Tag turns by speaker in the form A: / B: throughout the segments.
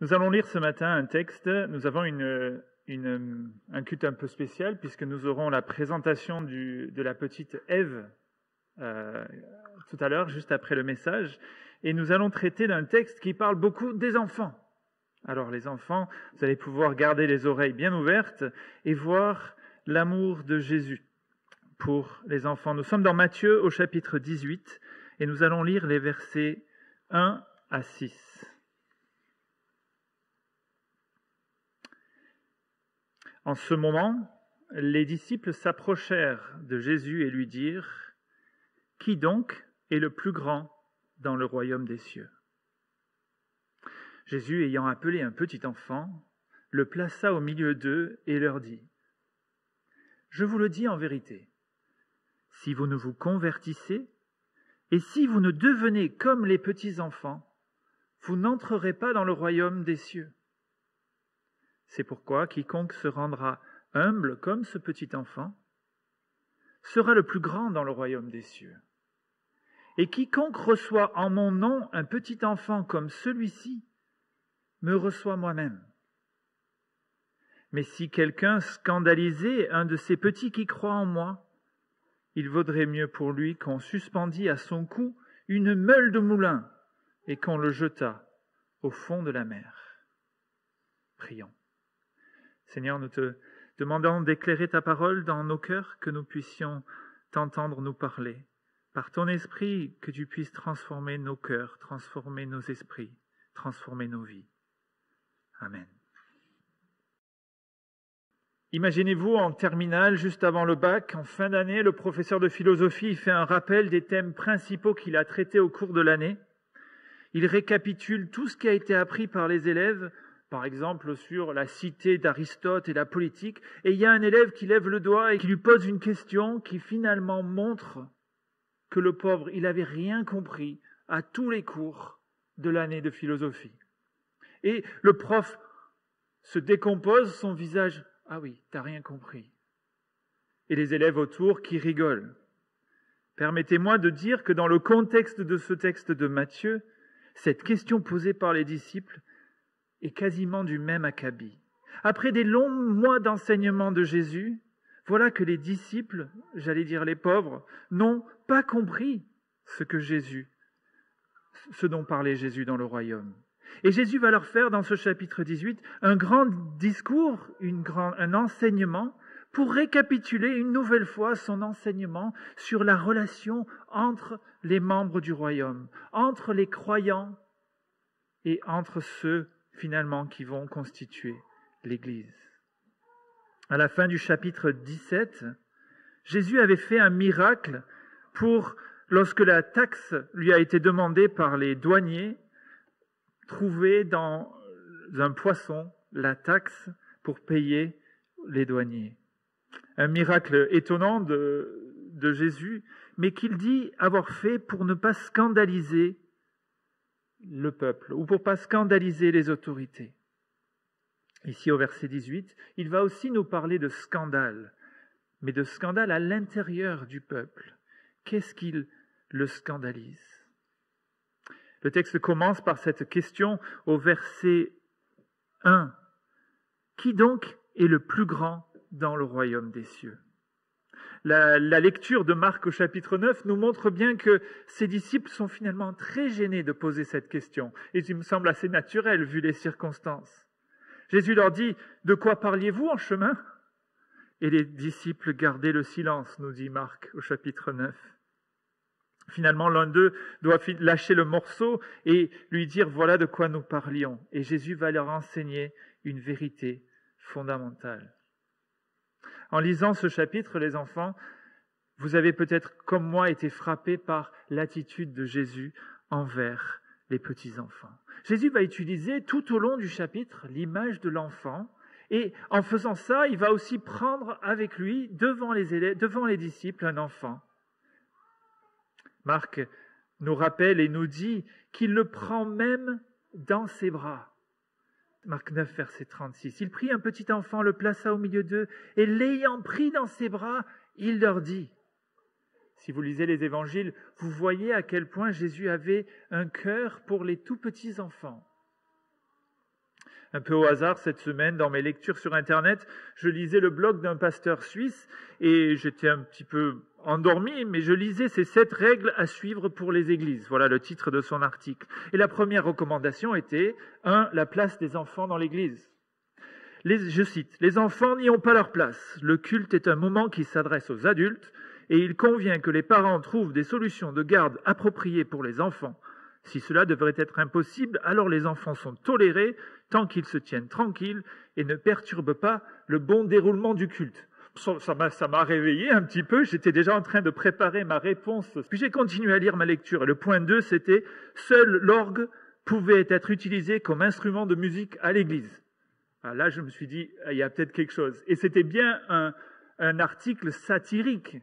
A: Nous allons lire ce matin un texte. Nous avons un culte un peu spécial puisque nous aurons la présentation de la petite Ève tout à l'heure, juste après le message. Et nous allons traiter d'un texte qui parle beaucoup des enfants. Alors les enfants, vous allez pouvoir garder les oreilles bien ouvertes et voir l'amour de Jésus pour les enfants. Nous sommes dans Matthieu au chapitre 18 et nous allons lire les versets 1 à 6. En ce moment, les disciples s'approchèrent de Jésus et lui dirent : « Qui donc est le plus grand dans le royaume des cieux ?» Jésus, ayant appelé un petit enfant, le plaça au milieu d'eux et leur dit : « Je vous le dis en vérité, si vous ne vous convertissez et si vous ne devenez comme les petits enfants, vous n'entrerez pas dans le royaume des cieux. C'est pourquoi quiconque se rendra humble comme ce petit enfant sera le plus grand dans le royaume des cieux. Et quiconque reçoit en mon nom un petit enfant comme celui-ci me reçoit moi-même. Mais si quelqu'un scandalisait un de ces petits qui croient en moi, il vaudrait mieux pour lui qu'on suspendît à son cou une meule de moulin et qu'on le jetât au fond de la mer. Prions. Seigneur, nous te demandons d'éclairer ta parole dans nos cœurs, que nous puissions t'entendre nous parler. Par ton esprit, que tu puisses transformer nos cœurs, transformer nos esprits, transformer nos vies. Amen. Imaginez-vous en terminale, juste avant le bac, en fin d'année, le professeur de philosophie fait un rappel des thèmes principaux qu'il a traités au cours de l'année. Il récapitule tout ce qui a été appris par les élèves, par exemple sur la cité d'Aristote et la politique, et il y a un élève qui lève le doigt et qui lui pose une question qui finalement montre que le pauvre, il n'avait rien compris à tous les cours de l'année de philosophie. Et le prof se décompose, son visage, « Ah oui, t'as rien compris ». Et les élèves autour qui rigolent. Permettez-moi de dire que dans le contexte de ce texte de Matthieu, cette question posée par les disciples est quasiment du même acabit. Après des longs mois d'enseignement de Jésus, voilà que les disciples, j'allais dire les pauvres, n'ont pas compris ce dont parlait Jésus dans le royaume. Et Jésus va leur faire dans ce chapitre 18 un grand discours, un enseignement pour récapituler une nouvelle fois son enseignement sur la relation entre les membres du royaume, entre les croyants et entre ceux finalement qui vont constituer l'Église. À la fin du chapitre 17, Jésus avait fait un miracle lorsque la taxe lui a été demandée par les douaniers, trouver dans un poisson la taxe pour payer les douaniers. Un miracle étonnant de Jésus, mais qu'il dit avoir fait pour ne pas scandaliser le peuple, ou pour ne pas scandaliser les autorités. Ici au verset 18, il va aussi nous parler de scandale, mais de scandale à l'intérieur du peuple. Qu'est-ce qui le scandalise ? Le texte commence par cette question au verset 1. Qui donc est le plus grand dans le royaume des cieux ? La lecture de Marc au chapitre 9 nous montre bien que ses disciples sont finalement très gênés de poser cette question. Et il me semble assez naturel vu les circonstances. Jésus leur dit : « De quoi parliez-vous en chemin ?» Et les disciples gardaient le silence, nous dit Marc au chapitre 9. Finalement, l'un d'eux doit lâcher le morceau et lui dire : « Voilà de quoi nous parlions. » Et Jésus va leur enseigner une vérité fondamentale. En lisant ce chapitre, les enfants, vous avez peut-être, comme moi, été frappés par l'attitude de Jésus envers les petits-enfants. Jésus va utiliser tout au long du chapitre l'image de l'enfant et en faisant ça, il va aussi prendre avec lui, devant les disciples, un enfant. Marc nous rappelle et nous dit qu'il le prend même dans ses bras. Marc 9, verset 36. Il prit un petit enfant, le plaça au milieu d'eux, et l'ayant pris dans ses bras, il leur dit. Si vous lisez les évangiles, vous voyez à quel point Jésus avait un cœur pour les tout petits enfants. Un peu au hasard, cette semaine, dans mes lectures sur Internet, je lisais le blog d'un pasteur suisse et j'étais un petit peu endormi, mais je lisais ces 7 règles à suivre pour les églises. Voilà le titre de son article. Et la première recommandation était 1. La place des enfants dans l'église. Je cite, « Les enfants n'y ont pas leur place. Le culte est un moment qui s'adresse aux adultes et il convient que les parents trouvent des solutions de garde appropriées pour les enfants. Si cela devrait être impossible, alors les enfants sont tolérés tant qu'ils se tiennent tranquilles et ne perturbent pas le bon déroulement du culte. » Ça m'a réveillé un petit peu, j'étais déjà en train de préparer ma réponse. Puis j'ai continué à lire ma lecture. Et le point 2, c'était « Seul l'orgue pouvait être utilisé comme instrument de musique à l'église. » Là, je me suis dit, il y a peut-être quelque chose. Et c'était bien un article satirique.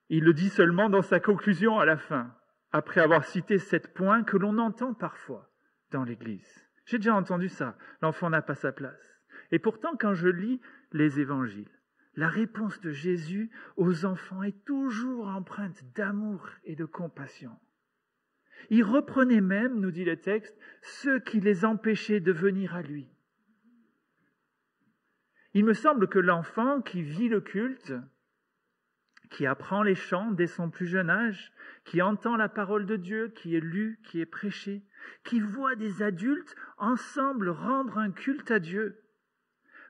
A: Il le dit seulement dans sa conclusion à la fin, après avoir cité 7 points que l'on entend parfois dans l'Église. J'ai déjà entendu ça, l'enfant n'a pas sa place. Et pourtant, quand je lis les évangiles, la réponse de Jésus aux enfants est toujours empreinte d'amour et de compassion. Il reprenait même, nous dit le texte, ceux qui les empêchaient de venir à lui. Il me semble que l'enfant qui vit le culte, qui apprend les chants dès son plus jeune âge, qui entend la parole de Dieu, qui est lue, qui est prêchée, qui voit des adultes ensemble rendre un culte à Dieu,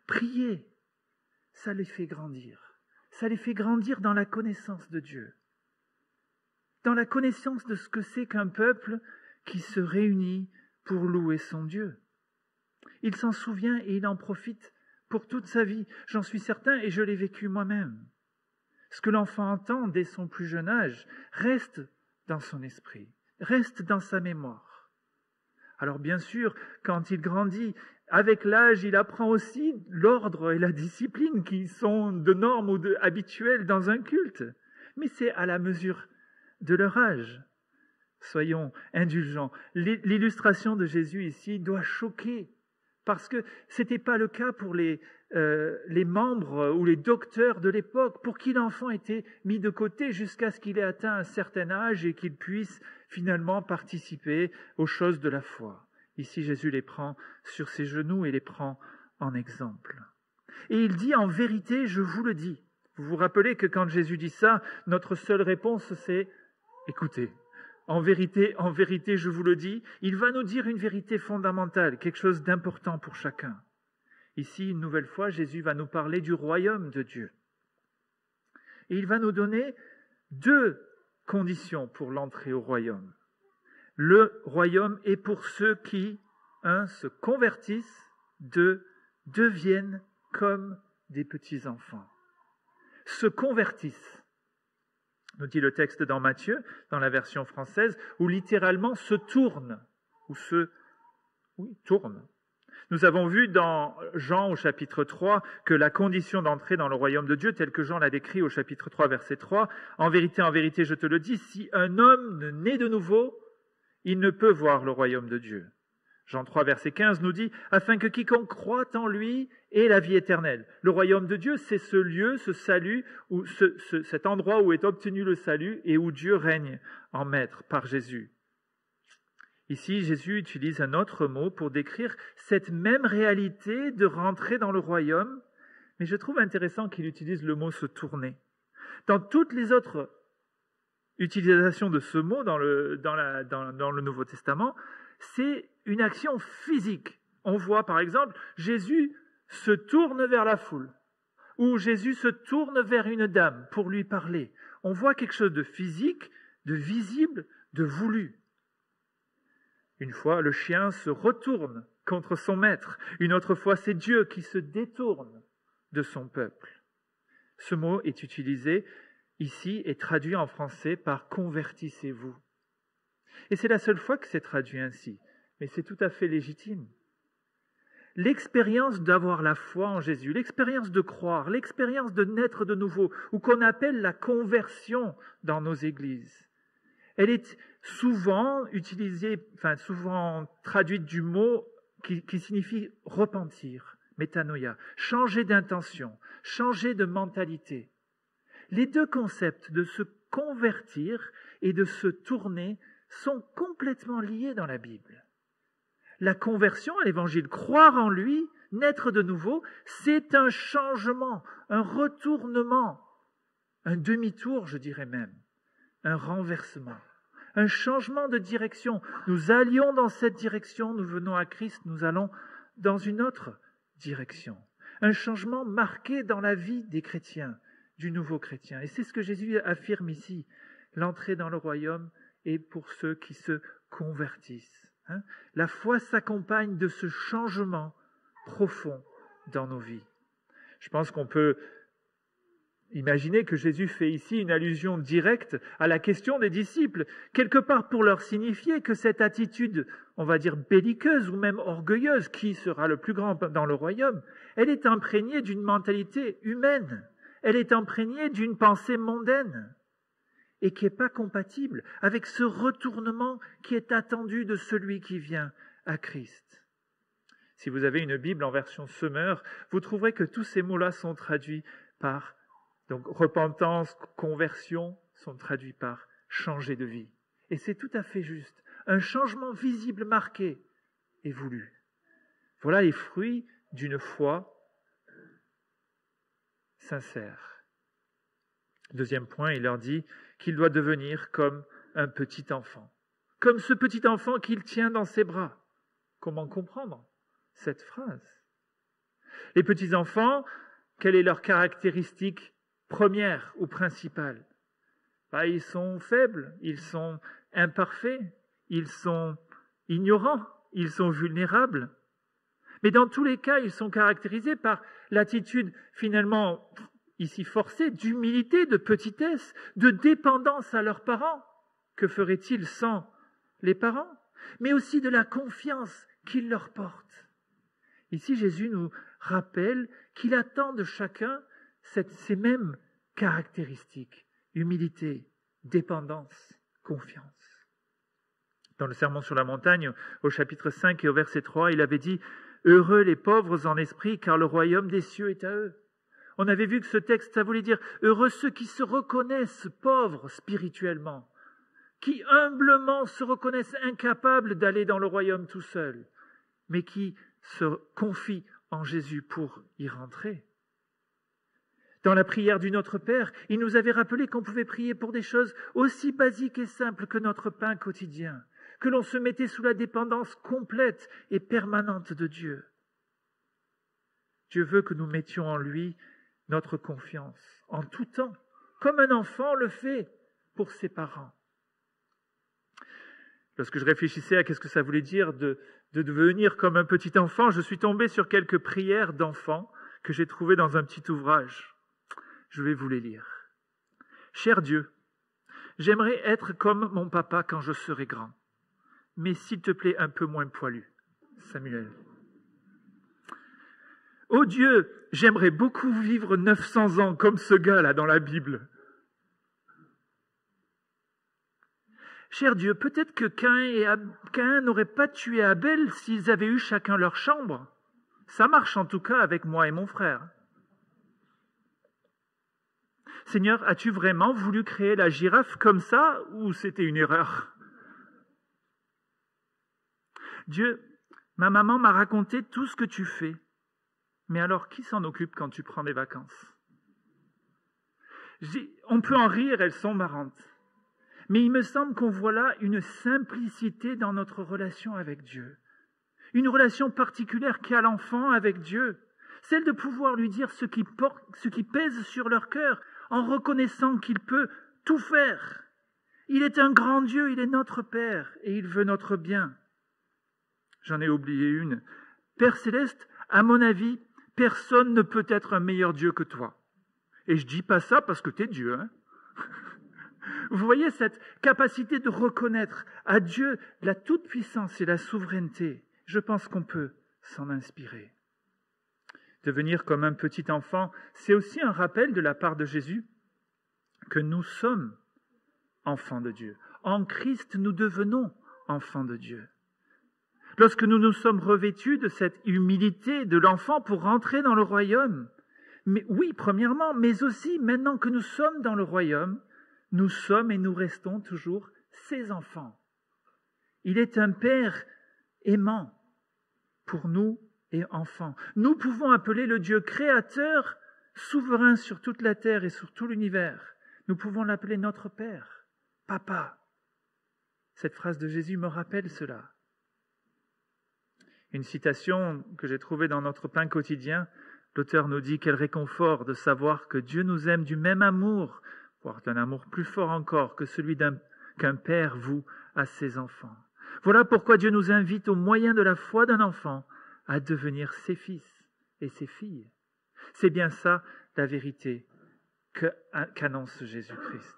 A: prier, ça les fait grandir. Ça les fait grandir dans la connaissance de Dieu, dans la connaissance de ce que c'est qu'un peuple qui se réunit pour louer son Dieu. Il s'en souvient et il en profite pour toute sa vie, j'en suis certain, et je l'ai vécu moi-même. Ce que l'enfant entend dès son plus jeune âge reste dans son esprit, reste dans sa mémoire. Alors bien sûr, quand il grandit, avec l'âge, il apprend aussi l'ordre et la discipline qui sont de normes ou habituelles dans un culte. Mais c'est à la mesure de leur âge. Soyons indulgents. L'illustration de Jésus ici doit choquer. Parce que ce n'était pas le cas pour les membres ou les docteurs de l'époque, pour qui l'enfant était mis de côté jusqu'à ce qu'il ait atteint un certain âge et qu'il puisse finalement participer aux choses de la foi. Ici, Jésus les prend sur ses genoux et les prend en exemple. Et il dit, en vérité, je vous le dis. Vous vous rappelez que quand Jésus dit ça, notre seule réponse c'est « écoutez ». En vérité, je vous le dis, il va nous dire une vérité fondamentale, quelque chose d'important pour chacun. Ici, une nouvelle fois, Jésus va nous parler du royaume de Dieu. Et il va nous donner 2 conditions pour l'entrée au royaume. Le royaume est pour ceux qui, 1, se convertissent, 2, deviennent comme des petits-enfants. Se convertissent. Nous dit le texte dans Matthieu, dans la version française, où littéralement se tourne, tourne. Nous avons vu dans Jean au chapitre 3 que la condition d'entrée dans le royaume de Dieu, telle que Jean l'a décrit au chapitre 3, verset 3, en vérité, je te le dis, si un homme ne naît de nouveau, il ne peut voir le royaume de Dieu. Jean 3, verset 15 nous dit « Afin que quiconque croit en lui ait la vie éternelle ». Le royaume de Dieu, c'est ce lieu, ce salut, cet endroit où est obtenu le salut et où Dieu règne en maître par Jésus. Ici, Jésus utilise un autre mot pour décrire cette même réalité de rentrer dans le royaume, mais je trouve intéressant qu'il utilise le mot « se tourner ». Dans toutes les autres utilisations de ce mot dans le Nouveau Testament, c'est une action physique. On voit par exemple, Jésus se tourne vers la foule, ou Jésus se tourne vers une dame pour lui parler. On voit quelque chose de physique, de visible, de voulu. Une fois, le chien se retourne contre son maître. Une autre fois, c'est Dieu qui se détourne de son peuple. Ce mot est utilisé ici et traduit en français par « convertissez-vous ». Et c'est la seule fois que c'est traduit ainsi, mais c'est tout à fait légitime. L'expérience d'avoir la foi en Jésus, l'expérience de croire, l'expérience de naître de nouveau, ou qu'on appelle la conversion dans nos églises, elle est souvent utilisée, souvent traduite du mot qui signifie repentir, métanoïa, changer d'intention, changer de mentalité. Les 2 concepts de se convertir et de se tourner sont complètement liés dans la Bible. La conversion à l'Évangile, croire en lui, naître de nouveau, c'est un changement, un retournement, un demi-tour, je dirais même, un renversement, un changement de direction. Nous allions dans cette direction, nous venons à Christ, nous allons dans une autre direction. Un changement marqué dans la vie des chrétiens, du nouveau chrétien. Et c'est ce que Jésus affirme ici. L'entrée dans le royaume est pour ceux qui se convertissent. La foi s'accompagne de ce changement profond dans nos vies. Je pense qu'on peut imaginer que Jésus fait ici une allusion directe à la question des disciples, quelque part pour leur signifier que cette attitude, on va dire belliqueuse ou même orgueilleuse, qui sera le plus grand dans le royaume, elle est imprégnée d'une mentalité humaine, elle est imprégnée d'une pensée mondaine et qui n'est pas compatible avec ce retournement qui est attendu de celui qui vient à Christ. Si vous avez une Bible en version Semeur, vous trouverez que tous ces mots-là sont traduits par donc repentance, conversion, sont traduits par changer de vie. Et c'est tout à fait juste. Un changement visible, marqué et voulu. Voilà les fruits d'une foi sincère. Deuxième point, il leur dit qu'il doit devenir comme un petit enfant. Comme ce petit enfant qu'il tient dans ses bras. Comment comprendre cette phrase? Les petits enfants, quelle est leur caractéristique première ou principale? Ils sont faibles, ils sont imparfaits, ils sont ignorants, ils sont vulnérables. Mais dans tous les cas, ils sont caractérisés par l'attitude finalement ici forcée d'humilité, de petitesse, de dépendance à leurs parents. Que feraient-ils sans les parents? Mais aussi de la confiance qu'ils leur portent. Ici, Jésus nous rappelle qu'il attend de chacun ces mêmes caractéristiques. Humilité, dépendance, confiance. Dans le Sermon sur la montagne, au chapitre 5 et au verset 3, il avait dit « Heureux les pauvres en esprit, car le royaume des cieux est à eux. » On avait vu que ce texte, ça voulait dire « Heureux ceux qui se reconnaissent pauvres spirituellement, qui humblement se reconnaissent incapables d'aller dans le royaume tout seuls, mais qui se confient en Jésus pour y rentrer. » Dans la prière du Notre Père, il nous avait rappelé qu'on pouvait prier pour des choses aussi basiques et simples que notre pain quotidien, que l'on se mettait sous la dépendance complète et permanente de Dieu. Dieu veut que nous mettions en lui notre confiance, en tout temps, comme un enfant le fait pour ses parents. Lorsque je réfléchissais à ce que ça voulait dire de devenir comme un petit enfant, je suis tombé sur quelques prières d'enfants que j'ai trouvées dans un petit ouvrage. Je vais vous les lire. Cher Dieu, j'aimerais être comme mon papa quand je serai grand, mais s'il te plaît un peu moins poilu. Samuel. Oh Dieu, j'aimerais beaucoup vivre 900 ans comme ce gars-là dans la Bible. Cher Dieu, peut-être que Caïn n'aurait pas tué Abel s'ils avaient eu chacun leur chambre. Ça marche en tout cas avec moi et mon frère. Seigneur, as-tu vraiment voulu créer la girafe comme ça ou c'était une erreur? Dieu, ma maman m'a raconté tout ce que tu fais. Mais alors, qui s'en occupe quand tu prends des vacances? On peut en rire, elles sont marrantes. Mais il me semble qu'on voit là une simplicité dans notre relation avec Dieu. Une relation particulière qu'a l'enfant avec Dieu. Celle de pouvoir lui dire ce qui pèse sur leur cœur, en reconnaissant qu'il peut tout faire. Il est un grand Dieu, il est notre Père, et il veut notre bien. J'en ai oublié une. Père Céleste, à mon avis, personne ne peut être un meilleur Dieu que toi. Et je dis pas ça parce que tu es Dieu. Hein. Vous voyez cette capacité de reconnaître à Dieu la toute-puissance et la souveraineté. Je pense qu'on peut s'en inspirer. Devenir comme un petit enfant, c'est aussi un rappel de la part de Jésus que nous sommes enfants de Dieu. En Christ, nous devenons enfants de Dieu. Lorsque nous nous sommes revêtus de cette humilité de l'enfant pour rentrer dans le royaume, mais oui, premièrement, mais aussi maintenant que nous sommes dans le royaume, nous sommes et nous restons toujours ses enfants. Il est un Père aimant pour nous et enfants. Nous pouvons appeler le Dieu créateur, souverain sur toute la terre et sur tout l'univers. Nous pouvons l'appeler notre Père, Papa. Cette phrase de Jésus me rappelle cela. Une citation que j'ai trouvée dans notre pain quotidien, l'auteur nous dit quel réconfort de savoir que Dieu nous aime du même amour, voire d'un amour plus fort encore que celui qu'un père voue à ses enfants. Voilà pourquoi Dieu nous invite au moyen de la foi d'un enfant à devenir ses fils et ses filles. C'est bien ça la vérité qu'annonce Jésus-Christ.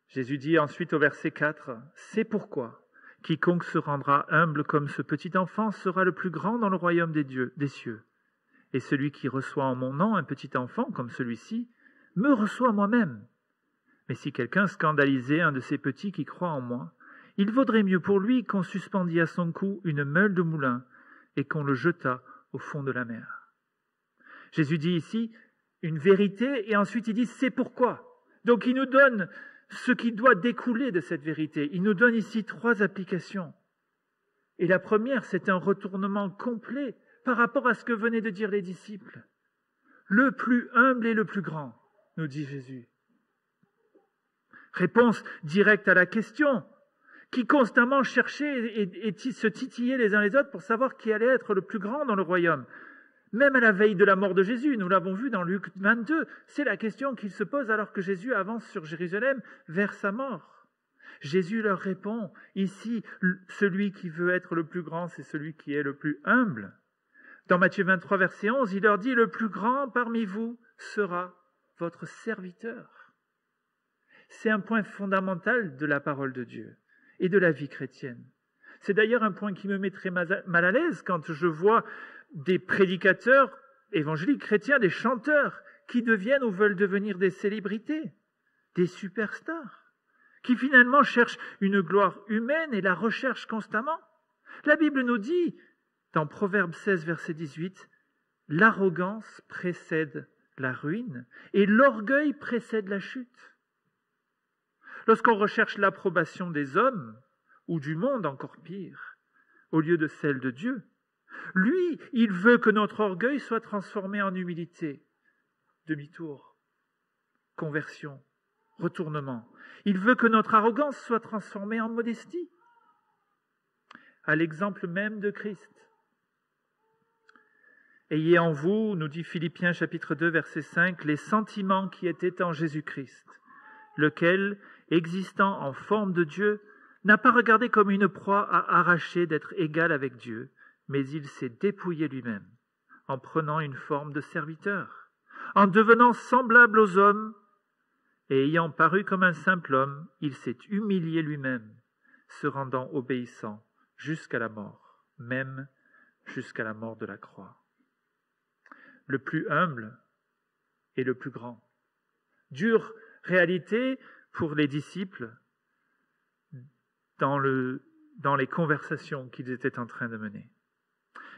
A: Jésus dit ensuite au verset 4, « C'est pourquoi quiconque se rendra humble comme ce petit enfant sera le plus grand dans le royaume des cieux. Et celui qui reçoit en mon nom un petit enfant comme celui-ci, me reçoit moi-même. Mais si quelqu'un scandalisait un de ces petits qui croient en moi, il vaudrait mieux pour lui qu'on suspendît à son cou une meule de moulin et qu'on le jetât au fond de la mer. » Jésus dit ici une vérité et ensuite il dit « c'est pourquoi ». Donc il nous donne ce qui doit découler de cette vérité. Il nous donne ici 3 applications. Et la première, c'est un retournement complet par rapport à ce que venaient de dire les disciples. Le plus humble et le plus grand, nous dit Jésus. Réponse directe à la question, qui constamment cherchaient et se titillaient les uns les autres pour savoir qui allait être le plus grand dans le royaume. Même à la veille de la mort de Jésus, nous l'avons vu dans Luc 22, c'est la question qu'ils se posent alors que Jésus avance sur Jérusalem vers sa mort. Jésus leur répond, ici, celui qui veut être le plus grand, c'est celui qui est le plus humble. Dans Matthieu 23, verset 11, il leur dit, le plus grand parmi vous sera votre serviteur. C'est un point fondamental de la parole de Dieu et de la vie chrétienne. C'est d'ailleurs un point qui me met très mal à l'aise quand je vois des prédicateurs évangéliques chrétiens, des chanteurs qui deviennent ou veulent devenir des célébrités, des superstars, qui finalement cherchent une gloire humaine et la recherchent constamment. La Bible nous dit, dans Proverbe 16, verset 18, « L'arrogance précède la ruine et l'orgueil précède la chute. » Lorsqu'on recherche l'approbation des hommes, ou du monde encore pire, au lieu de celle de Dieu, lui, il veut que notre orgueil soit transformé en humilité, demi-tour, conversion, retournement. Il veut que notre arrogance soit transformée en modestie, à l'exemple même de Christ. Ayez en vous, nous dit Philippiens chapitre 2, verset 5, les sentiments qui étaient en Jésus-Christ, lequel, existant en forme de Dieu, n'a pas regardé comme une proie à arracher d'être égal avec Dieu, mais il s'est dépouillé lui-même, en prenant une forme de serviteur, en devenant semblable aux hommes, et ayant paru comme un simple homme, il s'est humilié lui-même, se rendant obéissant jusqu'à la mort, même jusqu'à la mort de la croix. Le plus humble et le plus grand. Dure réalité pour les disciples dans les conversations qu'ils étaient en train de mener.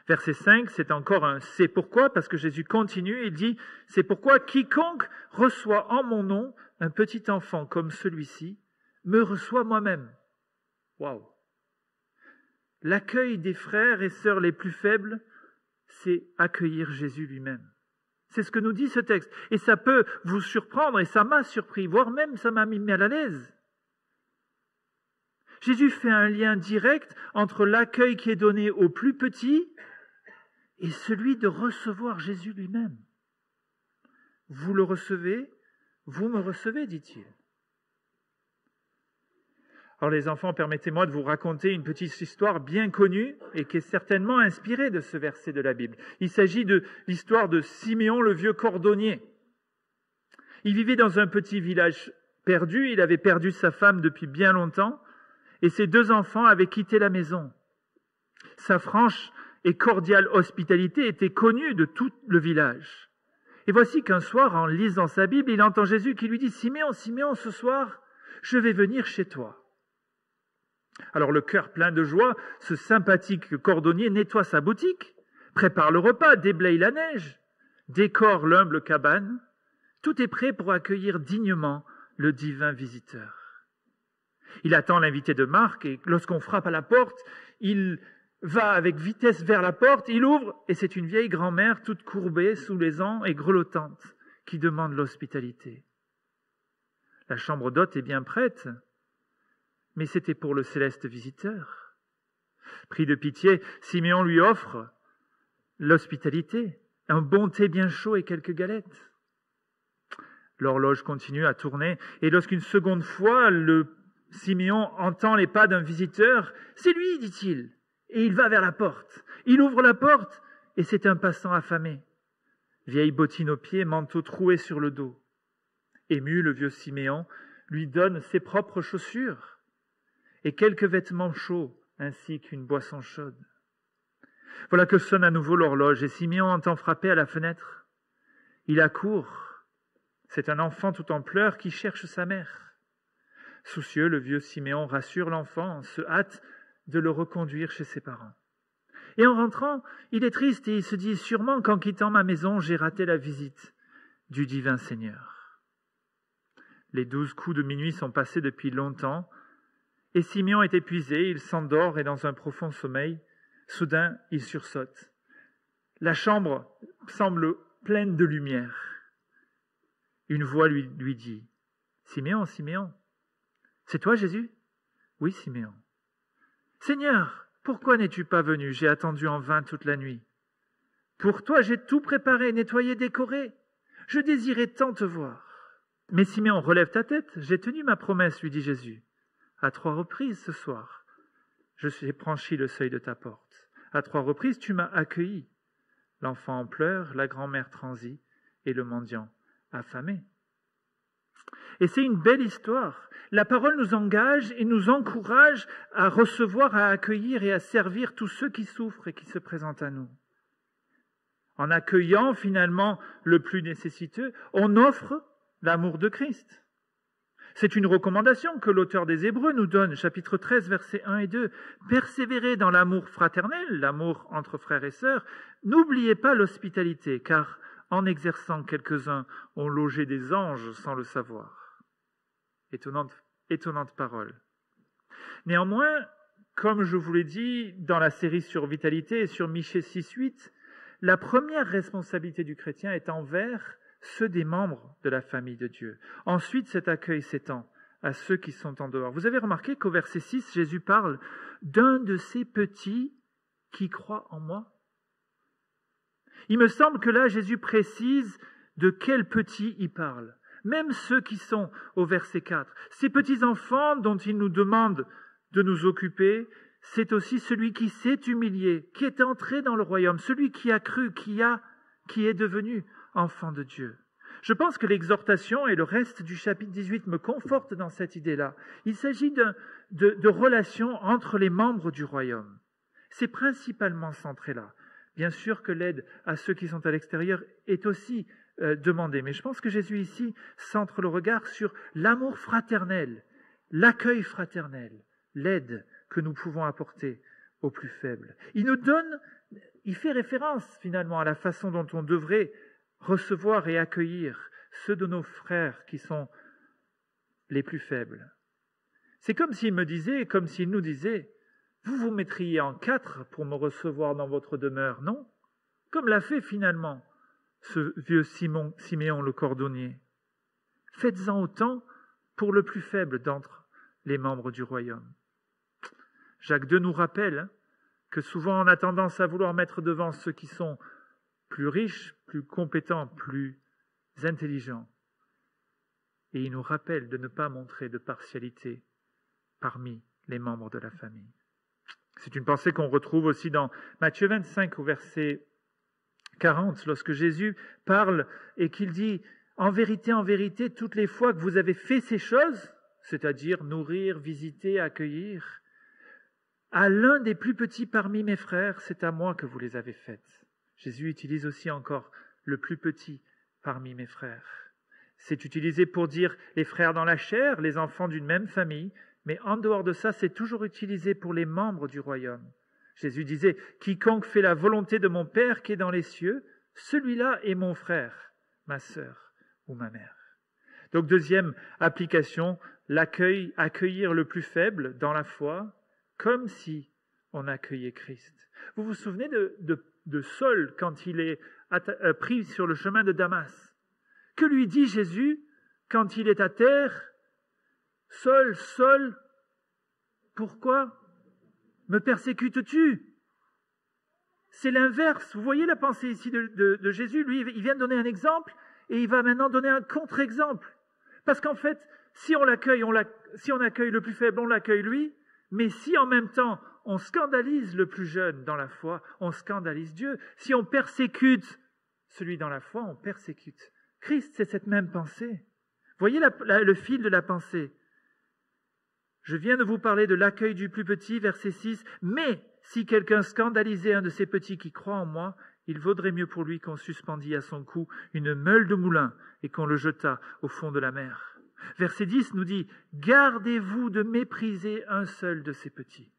A: Verset 5, c'est encore un « c'est pourquoi » parce que Jésus continue, il dit « c'est pourquoi quiconque reçoit en mon nom un petit enfant comme celui-ci me reçoit moi-même. » Waouh! L'accueil des frères et sœurs les plus faibles, c'est accueillir Jésus lui-même. C'est ce que nous dit ce texte. Et ça peut vous surprendre, et ça m'a surpris, voire même ça m'a mis mal à l'aise. Jésus fait un lien direct entre l'accueil qui est donné aux plus petits et celui de recevoir Jésus lui-même. Vous le recevez, vous me recevez, dit-il. Alors les enfants, permettez-moi de vous raconter une petite histoire bien connue et qui est certainement inspirée de ce verset de la Bible. Il s'agit de l'histoire de Siméon le vieux cordonnier. Il vivait dans un petit village perdu, il avait perdu sa femme depuis bien longtemps et ses 2 enfants avaient quitté la maison. Sa franche et cordiale hospitalité était connue de tout le village. Et voici qu'un soir, en lisant sa Bible, il entend Jésus qui lui dit « Siméon, Siméon, ce soir, je vais venir chez toi. » Alors le cœur plein de joie, ce sympathique cordonnier nettoie sa boutique, prépare le repas, déblaye la neige, décore l'humble cabane. Tout est prêt pour accueillir dignement le divin visiteur. Il attend l'invité de marque et lorsqu'on frappe à la porte, il va avec vitesse vers la porte, il ouvre, et c'est une vieille grand-mère toute courbée sous les ans et grelottante qui demande l'hospitalité. La chambre d'hôte est bien prête, mais c'était pour le céleste visiteur. Pris de pitié, Siméon lui offre l'hospitalité, un bon thé bien chaud et quelques galettes. L'horloge continue à tourner, et lorsqu'une seconde fois, Siméon entend les pas d'un visiteur, « C'est lui, dit-il !» Et il va vers la porte. Il ouvre la porte, et c'est un passant affamé. Vieille bottine aux pieds, manteau troué sur le dos. Ému, le vieux Siméon lui donne ses propres chaussures et quelques vêtements chauds, ainsi qu'une boisson chaude. Voilà que sonne à nouveau l'horloge, et Siméon entend frapper à la fenêtre. Il accourt. C'est un enfant tout en pleurs qui cherche sa mère. Soucieux, le vieux Siméon rassure l'enfant, se hâte de le reconduire chez ses parents. Et en rentrant, il est triste et il se dit « Sûrement qu'en quittant ma maison, j'ai raté la visite du divin Seigneur. » Les 12 coups de minuit sont passés depuis longtemps, et Siméon est épuisé, il s'endort et dans un profond sommeil, soudain il sursaute. La chambre semble pleine de lumière. Une voix lui dit « Siméon, Siméon, c'est toi Jésus ?»« Oui, Siméon. »« Seigneur, pourquoi n'es-tu pas venu? J'ai attendu en vain toute la nuit. Pour toi, j'ai tout préparé, nettoyé, décoré. Je désirais tant te voir. » « Mais Siméon, relève ta tête, j'ai tenu ma promesse, lui dit Jésus. À 3 reprises ce soir, j'ai franchi le seuil de ta porte. À 3 reprises, tu m'as accueilli. L'enfant en pleurs, la grand-mère transit et le mendiant affamé. Et c'est une belle histoire. La parole nous engage et nous encourage à recevoir, à accueillir et à servir tous ceux qui souffrent et qui se présentent à nous. En accueillant finalement le plus nécessiteux, on offre l'amour de Christ. C'est une recommandation que l'auteur des Hébreux nous donne, chapitre 13, versets 1 et 2. Persévérez dans l'amour fraternel, l'amour entre frères et sœurs. N'oubliez pas l'hospitalité, car en exerçant, quelques-uns ont logé des anges sans le savoir. Étonnante parole. Néanmoins, comme je vous l'ai dit dans la série sur Vitalité et sur Michée 6-8, la première responsabilité du chrétien est envers ceux des membres de la famille de Dieu. Ensuite, cet accueil s'étend à ceux qui sont en dehors. Vous avez remarqué qu'au verset 6, Jésus parle d'un de ces petits qui croient en moi. Il me semble que là, Jésus précise de quels petits il parle. Même ceux qui sont au verset 4. Ces petits-enfants dont il nous demande de nous occuper, c'est aussi celui qui s'est humilié, qui est entré dans le royaume, celui qui a cru, qui est devenu enfant de Dieu. Je pense que l'exhortation et le reste du chapitre 18 me confortent dans cette idée-là. Il s'agit de relations entre les membres du royaume. C'est principalement centré là. Bien sûr que l'aide à ceux qui sont à l'extérieur est aussi demandée, mais je pense que Jésus ici centre le regard sur l'amour fraternel, l'accueil fraternel, l'aide que nous pouvons apporter aux plus faibles. Il fait référence finalement à la façon dont on devrait recevoir et accueillir ceux de nos frères qui sont les plus faibles. C'est comme s'il me disait, comme s'il nous disait, vous vous mettriez en 4 pour me recevoir dans votre demeure, non? Comme l'a fait finalement ce vieux Siméon le cordonnier. Faites-en autant pour le plus faible d'entre les membres du royaume. Jacques II nous rappelle que souvent on a tendance à vouloir mettre devant ceux qui sont plus riches, plus compétents, plus intelligents. Et il nous rappelle de ne pas montrer de partialité parmi les membres de la famille. C'est une pensée qu'on retrouve aussi dans Matthieu 25 au verset 40, lorsque Jésus parle et qu'il dit « En vérité, toutes les fois que vous avez fait ces choses, c'est-à-dire nourrir, visiter, accueillir, à l'un des plus petits parmi mes frères, c'est à moi que vous les avez faites. » Jésus utilise aussi encore le plus petit parmi mes frères. C'est utilisé pour dire les frères dans la chair, les enfants d'une même famille, mais en dehors de ça, c'est toujours utilisé pour les membres du royaume. Jésus disait « Quiconque fait la volonté de mon Père qui est dans les cieux, celui-là est mon frère, ma sœur ou ma mère. » Donc deuxième application, accueillir le plus faible dans la foi, comme si on accueillait Christ. Vous vous souvenez de Saul quand il est pris sur le chemin de Damas? Que lui dit Jésus quand il est à terre? Saul, Saul, pourquoi me persécutes-tu? C'est l'inverse. Vous voyez la pensée ici de Jésus. Lui, il vient de donner un exemple et il va maintenant donner un contre-exemple. Parce qu'en fait, si on l'accueille, si on accueille le plus faible, on l'accueille lui. Mais si en même temps, on scandalise le plus jeune dans la foi, on scandalise Dieu. Si on persécute celui dans la foi, on persécute Christ. C'est cette même pensée. Voyez le fil de la pensée. Je viens de vous parler de l'accueil du plus petit, verset 6. Mais si quelqu'un scandalisait un de ces petits qui croient en moi, il vaudrait mieux pour lui qu'on suspendît à son cou une meule de moulin et qu'on le jetât au fond de la mer. Verset 10 nous dit, « Gardez-vous de mépriser un seul de ces petits. »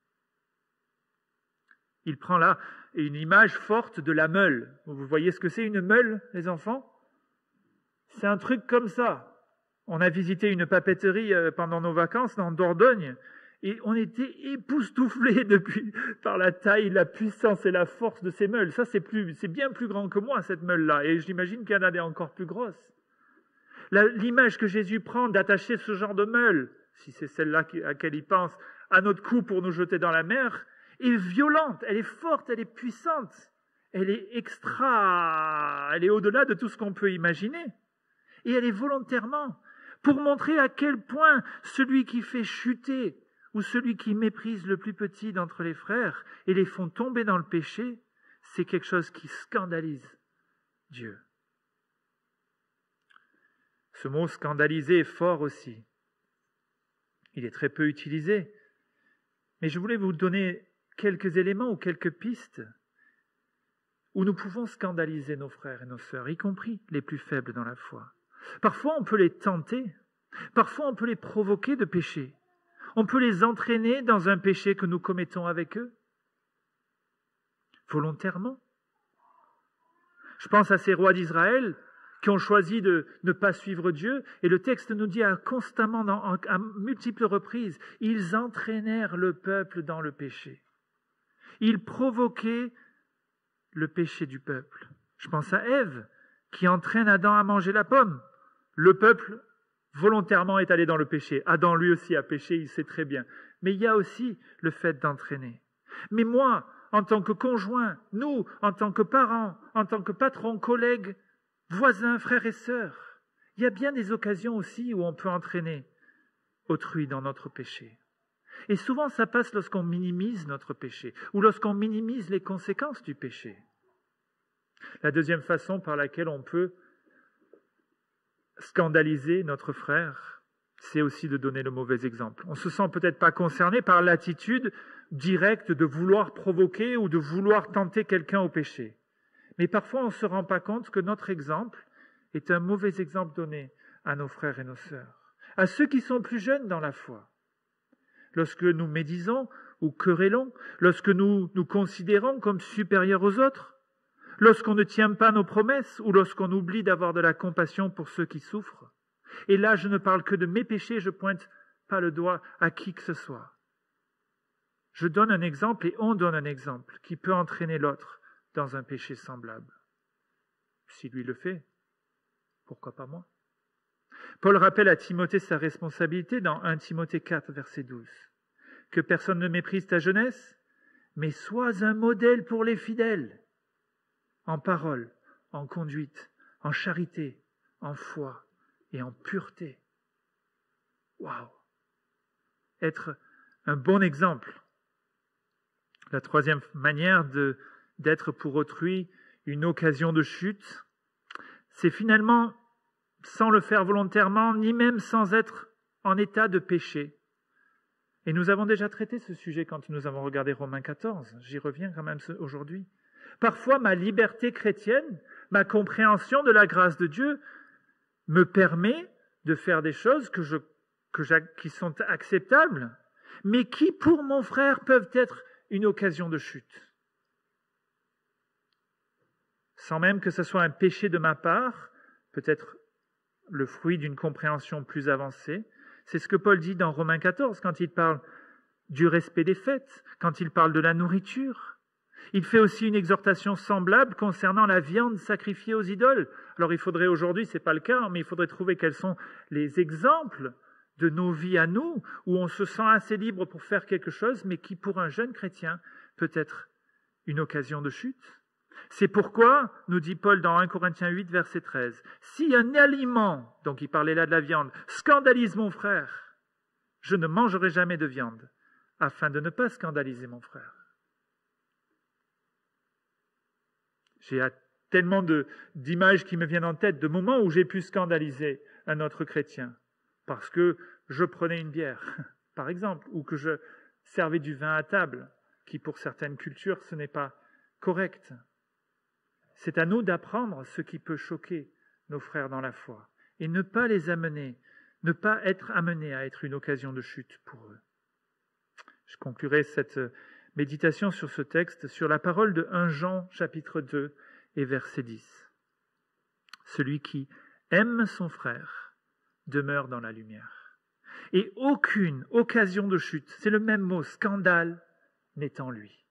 A: Il prend là une image forte de la meule. Vous voyez ce que c'est une meule, les enfants? C'est un truc comme ça. On a visité une papeterie pendant nos vacances en Dordogne et on était époustouflés par la taille, la puissance et la force de ces meules. Ça, c'est bien plus grand que moi, cette meule-là. Et j'imagine qu'il y en a des encore plus grosses. L'image que Jésus prend d'attacher ce genre de meule, si c'est celle-là à laquelle il pense, à notre cou pour nous jeter dans la mer, est violente, elle est forte, elle est puissante. Elle est elle est au-delà de tout ce qu'on peut imaginer. Et elle est volontairement, pour montrer à quel point celui qui fait chuter ou celui qui méprise le plus petit d'entre les frères et les font tomber dans le péché, c'est quelque chose qui scandalise Dieu. Ce mot scandaliser est fort aussi. Il est très peu utilisé. Mais je voulais vous donner quelques éléments ou quelques pistes où nous pouvons scandaliser nos frères et nos sœurs, y compris les plus faibles dans la foi. Parfois, on peut les tenter. Parfois, on peut les provoquer de péché. On peut les entraîner dans un péché que nous commettons avec eux, volontairement. Je pense à ces rois d'Israël qui ont choisi de ne pas suivre Dieu. Et le texte nous dit constamment, à multiples reprises, ils entraînèrent le peuple dans le péché. Ils provoquaient le péché du peuple. Je pense à Ève, qui entraîne Adam à manger la pomme. Le peuple, volontairement, est allé dans le péché. Adam, lui aussi, a péché, il sait très bien. Mais il y a aussi le fait d'entraîner. Mais moi, en tant que conjoint, nous, en tant que parents, en tant que patrons, collègues, voisins, frères et sœurs, il y a bien des occasions aussi où on peut entraîner autrui dans notre péché. Et souvent, ça passe lorsqu'on minimise notre péché ou lorsqu'on minimise les conséquences du péché. La deuxième façon par laquelle on peut scandaliser notre frère, c'est aussi de donner le mauvais exemple. On ne se sent peut-être pas concerné par l'attitude directe de vouloir provoquer ou de vouloir tenter quelqu'un au péché. Mais parfois, on ne se rend pas compte que notre exemple est un mauvais exemple donné à nos frères et nos sœurs, à ceux qui sont plus jeunes dans la foi. Lorsque nous médisons ou querellons, lorsque nous nous considérons comme supérieurs aux autres, lorsqu'on ne tient pas nos promesses ou lorsqu'on oublie d'avoir de la compassion pour ceux qui souffrent. Et là, je ne parle que de mes péchés, je pointe pas le doigt à qui que ce soit. Je donne un exemple et on donne un exemple qui peut entraîner l'autre dans un péché semblable. Si lui le fait, pourquoi pas moi? Paul rappelle à Timothée sa responsabilité dans 1 Timothée 4, verset 12. Que personne ne méprise ta jeunesse, mais sois un modèle pour les fidèles, en parole, en conduite, en charité, en foi et en pureté. Waouh! Être un bon exemple. La troisième manière d'être pour autrui une occasion de chute, c'est finalement, sans le faire volontairement, ni même sans être en état de péché. Et nous avons déjà traité ce sujet quand nous avons regardé Romains 14. J'y reviens quand même aujourd'hui. Parfois, ma liberté chrétienne, ma compréhension de la grâce de Dieu me permet de faire des choses qui sont acceptables, mais qui, pour mon frère, peuvent être une occasion de chute. Sans même que ce soit un péché de ma part, peut-être le fruit d'une compréhension plus avancée. C'est ce que Paul dit dans Romains 14, quand il parle du respect des fêtes, quand il parle de la nourriture. Il fait aussi une exhortation semblable concernant la viande sacrifiée aux idoles. Alors il faudrait aujourd'hui, ce n'est pas le cas, mais il faudrait trouver quels sont les exemples de nos vies à nous, où on se sent assez libre pour faire quelque chose, mais qui pour un jeune chrétien peut être une occasion de chute. C'est pourquoi, nous dit Paul dans 1 Corinthiens 8, verset 13, « Si un aliment, donc il parlait là de la viande, scandalise mon frère, je ne mangerai jamais de viande, afin de ne pas scandaliser mon frère. » J'ai tellement d'images qui me viennent en tête, de moments où j'ai pu scandaliser un autre chrétien, parce que je prenais une bière, par exemple, ou que je servais du vin à table, qui pour certaines cultures, ce n'est pas correct. C'est à nous d'apprendre ce qui peut choquer nos frères dans la foi, et ne pas les amener, ne pas être amenés à être une occasion de chute pour eux. Je conclurai cette méditation sur ce texte, sur la parole de 1 Jean, chapitre 2, et verset 10. Celui qui aime son frère demeure dans la lumière. Et aucune occasion de chute, c'est le même mot, scandale, n'est en lui.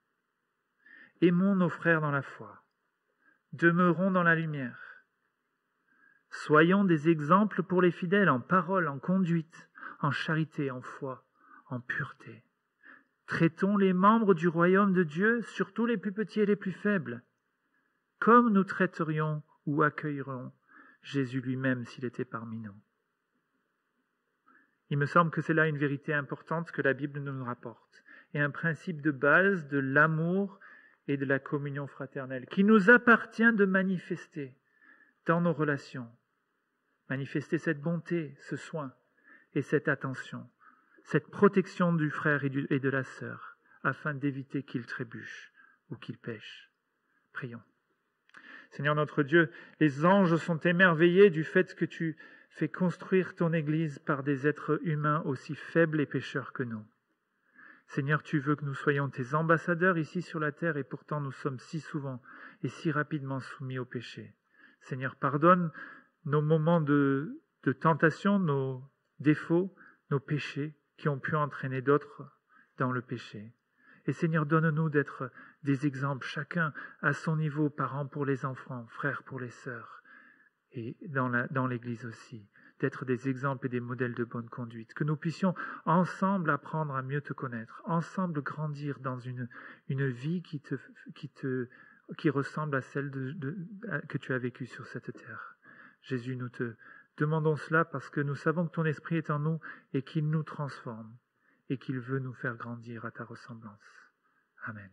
A: Aimons nos frères dans la foi. Demeurons dans la lumière. Soyons des exemples pour les fidèles en parole, en conduite, en charité, en foi, en pureté. Traitons les membres du royaume de Dieu, surtout les plus petits et les plus faibles, comme nous traiterions ou accueillerions Jésus lui-même s'il était parmi nous. Il me semble que c'est là une vérité importante que la Bible nous rapporte, et un principe de base de l'amour et de la communion fraternelle, qui nous appartient de manifester dans nos relations, manifester cette bonté, ce soin et cette attention, cette protection du frère et de la sœur, afin d'éviter qu'il trébuche ou qu'il pêche. Prions. Seigneur notre Dieu, les anges sont émerveillés du fait que tu fais construire ton Église par des êtres humains aussi faibles et pécheurs que nous. Seigneur, tu veux que nous soyons tes ambassadeurs ici sur la terre, et pourtant nous sommes si souvent et si rapidement soumis au péché. Seigneur, pardonne nos moments de tentation, nos défauts, nos péchés qui ont pu entraîner d'autres dans le péché. Et Seigneur, donne-nous d'être des exemples, chacun à son niveau, parents pour les enfants, frères pour les sœurs, et dans l'Église aussi, d'être des exemples et des modèles de bonne conduite. Que nous puissions ensemble apprendre à mieux te connaître, ensemble grandir dans une vie qui ressemble à celle que tu as vécue sur cette terre. Jésus, nous te demandons cela parce que nous savons que ton esprit est en nous et qu'il nous transforme et qu'il veut nous faire grandir à ta ressemblance. Amen.